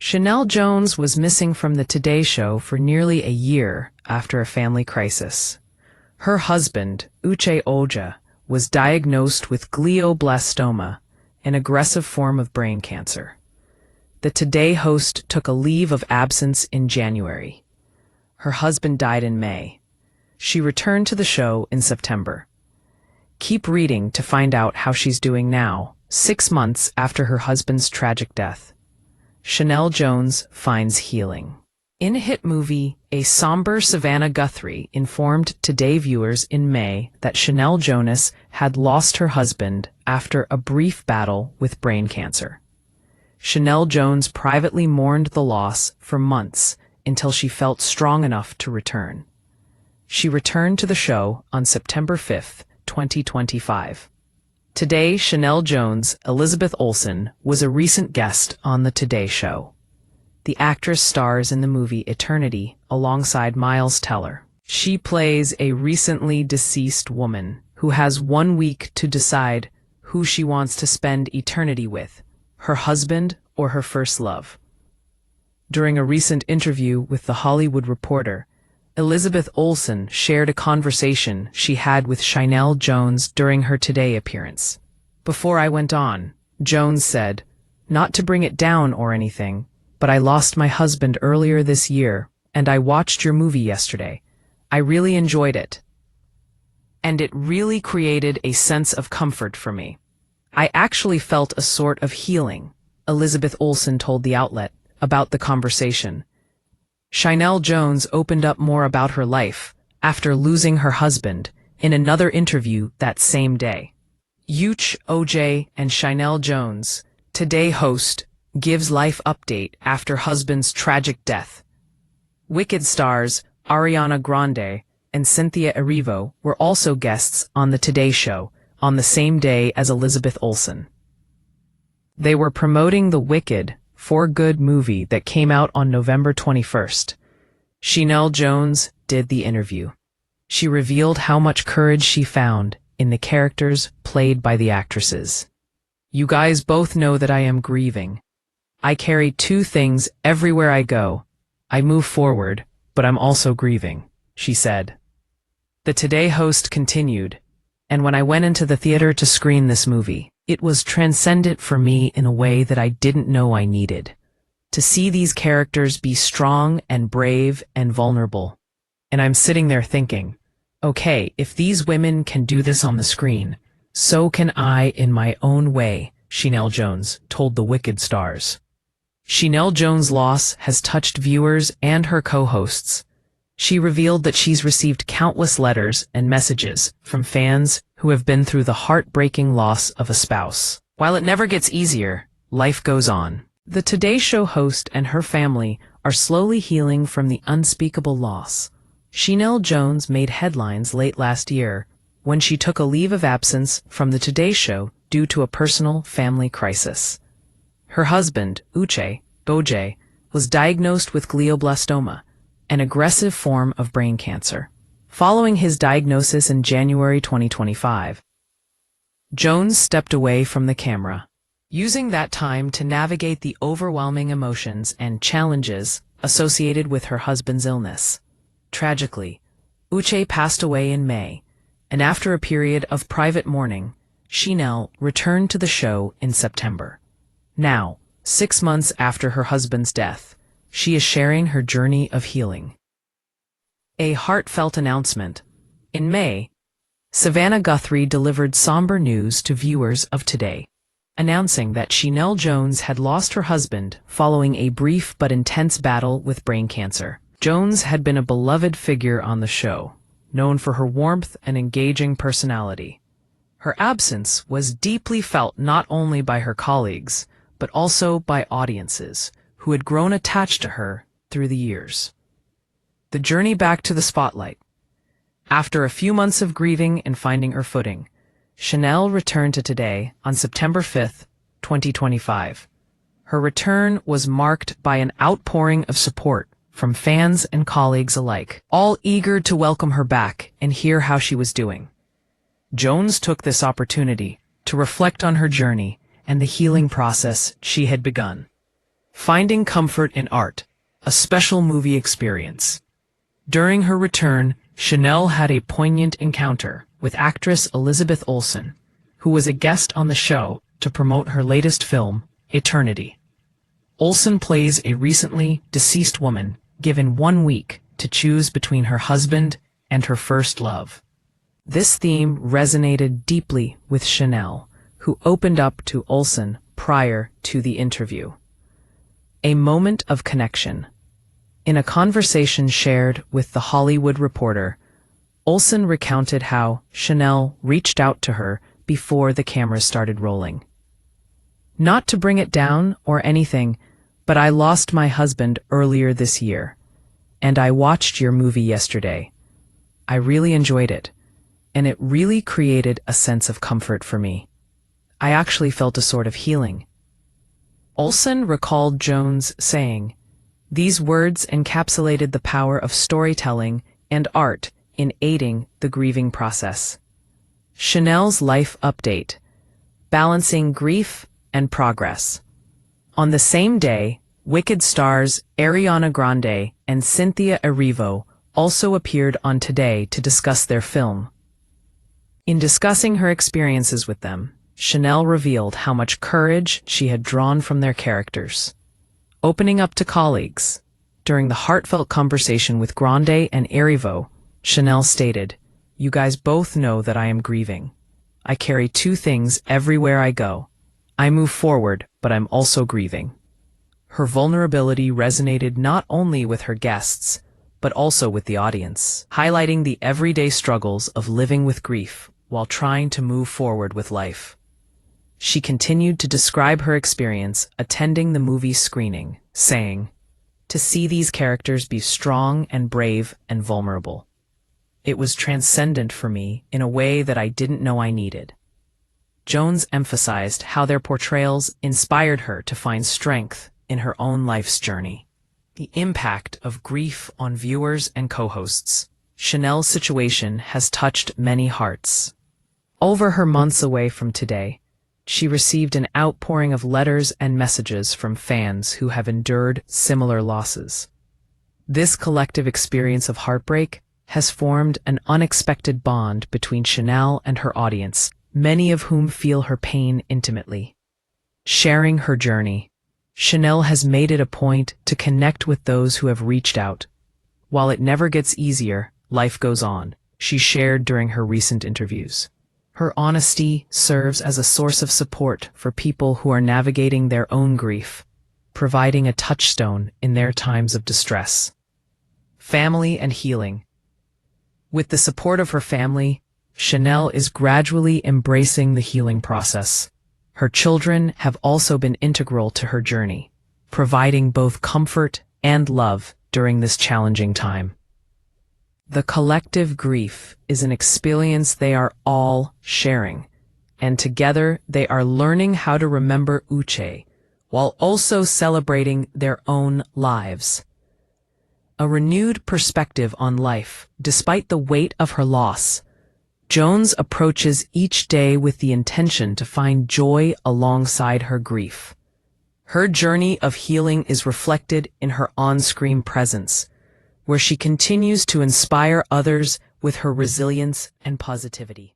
Sheinelle Jones was missing from the Today Show for nearly a year after a family crisis. Her husband, Uche Oja, was diagnosed with glioblastoma, an aggressive form of brain cancer. The Today host took a leave of absence in January. Her husband died in May. She returned to the show in September. Keep reading to find out how she's doing now, 6 months after her husband's tragic death. Sheinelle Jones finds healing. In a hit movie, a somber Savannah Guthrie informed Today viewers in May that Sheinelle Jones had lost her husband after a brief battle with brain cancer. Sheinelle Jones privately mourned the loss for months until she felt strong enough to return. She returned to the show on September 5, 2025. Today, Sheinelle Jones, Elizabeth Olsen, was a recent guest on The Today Show. The actress stars in the movie Eternity alongside Miles Teller. She plays a recently deceased woman who has 1 week to decide who she wants to spend eternity with, her husband or her first love. During a recent interview with The Hollywood Reporter, Elizabeth Olsen shared a conversation she had with Sheinelle Jones during her Today appearance. "Before I went on," Jones said, "not to bring it down or anything, but I lost my husband earlier this year, and I watched your movie yesterday. I really enjoyed it. And it really created a sense of comfort for me. I actually felt a sort of healing," Elizabeth Olsen told the outlet about the conversation. Sheinelle Jones opened up more about her life after losing her husband in another interview that same day. Uche Oja and Sheinelle Jones, Today host, gives life update after husband's tragic death. Wicked stars Ariana Grande and Cynthia Erivo were also guests on The Today Show on the same day as Elizabeth Olsen. They were promoting the Wicked For Good movie that came out on November 21st. Sheinelle Jones did the interview. She revealed how much courage she found in the characters played by the actresses. "You guys both know that I am grieving. I carry 2 things everywhere I go. I move forward, but I'm also grieving," she said. The Today host continued, "And when I went into the theater to screen this movie, it was transcendent for me in a way that I didn't know I needed. To see these characters be strong and brave and vulnerable. And I'm sitting there thinking, okay, if these women can do this on the screen, so can I in my own way," Sheinelle Jones told the Wicked stars. Sheinelle Jones' loss has touched viewers and her co-hosts. She revealed that she's received countless letters and messages from fans who have been through the heartbreaking loss of a spouse. While it never gets easier, life goes on. The Today Show host and her family are slowly healing from the unspeakable loss. Sheinelle Jones made headlines late last year when she took a leave of absence from the Today Show due to a personal family crisis. Her husband, Uche Oja, was diagnosed with glioblastoma, an aggressive form of brain cancer. Following his diagnosis in January 2025, Jones stepped away from the camera, using that time to navigate the overwhelming emotions and challenges associated with her husband's illness. Tragically, Uche passed away in May, and after a period of private mourning, Sheinelle returned to the show in September. Now, 6 months after her husband's death, she is sharing her journey of healing. A heartfelt announcement. In May, Savannah Guthrie delivered somber news to viewers of Today, announcing that Sheinelle Jones had lost her husband following a brief but intense battle with brain cancer. Jones had been a beloved figure on the show, known for her warmth and engaging personality. Her absence was deeply felt not only by her colleagues, but also by audiences who had grown attached to her through the years. The journey back to the spotlight. After a few months of grieving and finding her footing, Sheinelle returned to Today on September 5, 2025. Her return was marked by an outpouring of support from fans and colleagues alike, all eager to welcome her back and hear how she was doing. Jones took this opportunity to reflect on her journey and the healing process she had begun. Finding comfort in art, a special movie experience. During her return, Sheinelle had a poignant encounter with actress Elizabeth Olsen, who was a guest on the show to promote her latest film, Eternity. Olsen plays a recently deceased woman given 1 week to choose between her husband and her first love. This theme resonated deeply with Sheinelle, who opened up to Olsen prior to the interview. A moment of connection. In a conversation shared with The Hollywood Reporter, Olsen recounted how Sheinelle reached out to her before the cameras started rolling. "Not to bring it down or anything, but I lost my husband earlier this year, and I watched your movie yesterday. I really enjoyed it, and it really created a sense of comfort for me. I actually felt a sort of healing." Olsen recalled Jones saying, "These words encapsulated the power of storytelling and art in aiding the grieving process." Sheinelle's life update, balancing grief and progress. On the same day, Wicked stars Ariana Grande and Cynthia Erivo also appeared on Today to discuss their film. In discussing her experiences with them, Sheinelle revealed how much courage she had drawn from their characters. Opening up to colleagues. During the heartfelt conversation with Grande and Erivo, Sheinelle stated, "You guys both know that I am grieving. I carry two things everywhere I go. I move forward, but I'm also grieving." Her vulnerability resonated not only with her guests, but also with the audience, highlighting the everyday struggles of living with grief while trying to move forward with life. She continued to describe her experience attending the movie screening, saying, "To see these characters be strong and brave and vulnerable. It was transcendent for me in a way that I didn't know I needed." Jones emphasized how their portrayals inspired her to find strength in her own life's journey. The impact of grief on viewers and co-hosts. Sheinelle's situation has touched many hearts. Over her months away from Today, she received an outpouring of letters and messages from fans who have endured similar losses. This collective experience of heartbreak has formed an unexpected bond between Sheinelle and her audience, many of whom feel her pain intimately. Sharing her journey, Sheinelle has made it a point to connect with those who have reached out. "While it never gets easier, life goes on," she shared during her recent interviews. Her honesty serves as a source of support for people who are navigating their own grief, providing a touchstone in their times of distress. Family and healing. With the support of her family, Sheinelle is gradually embracing the healing process. Her children have also been integral to her journey, providing both comfort and love during this challenging time. The collective grief is an experience they are all sharing, and together they are learning how to remember Uche, while also celebrating their own lives. A renewed perspective on life, despite the weight of her loss. Jones approaches each day with the intention to find joy alongside her grief. Her journey of healing is reflected in her on-screen presence, where she continues to inspire others with her resilience and positivity.